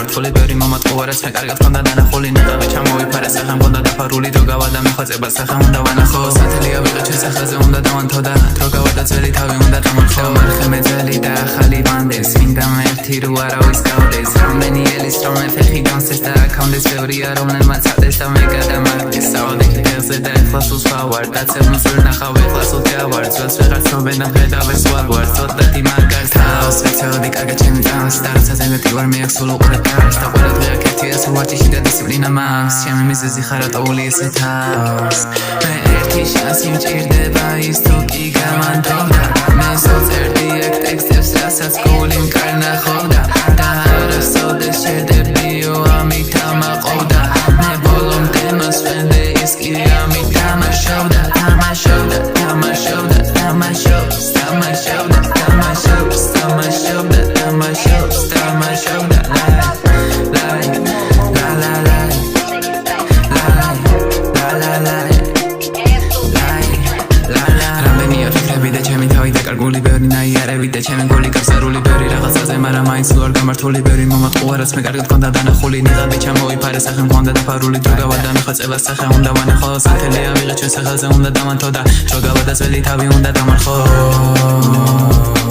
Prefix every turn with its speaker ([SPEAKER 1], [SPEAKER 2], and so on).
[SPEAKER 1] გამართული ბევრი მომატყუა რაც მე კარგად ხონდა დანახული ნიღავი ჩამოვიფარე სახე მქონდა დაფარული დრო გავარდა მეხვეწება სახე უნდა ვანახო სათელია ვიღე ჩვენ სახეზე უნდა დავანთო და დრო გავარდა ძველი თავი უნდა დამარხო მარხე მეძელი და ახალი ბანდეს მინდა მე ერთი რო არავის გავდეს რამდენი ელის რომ მე ფეხი განსეს და აკაუნტის ბევრია რომელმაც ades და მე გადამაგდეს სავალე ხეზე და ეხლას უსვარ დაცემს ვერ ნახავ ეხლას უდავარ ძველს ვეღარ ცნობენ და ხედავეს ვარ ცოტათი მაგარ თავს ვეცოდი კარგად ჩემი წამს და როცა მეტი ვარ მე აქ სულ უყურებს და ყველა დღე აქეთია სუვარჯიში და დისციპლინა მაქვს ჩემი მიზეზი ხარატაული ესე თავს მე ერთი შანსი მჭირდება ის თუ კი გამანდროდა მე სოწერდი აქ ტექსტებს რასაც გული მკარნახობდა და არასოდეს შედებიო ამით ამაყობდა მე ბოლომდე მოსვენდე ის კი ამით თამაშობდა თამაშობდა თამაშობდა თამაშობს თამაშობდა თამაშობს თამაშობდა თამაშობს თამაშობდა გული ბევრი ნაიარები და ჩემი გული გასარული ბევრი რაღაცაზე მაგრამ მაინც ვარ გამართული ბევრი მომატყუა რაც მე კარგად მქონდა დანახული ნიღავი ჩამოვიფარე სახე მქონდა დაფარული დრო გავარდა მეხვეწება სახე უნდა ვანახო სათელია ვიღე ჩვენ სახელზე უნდა დავანთო და დრო გავარდა ძველი თავი უნდა დამარხო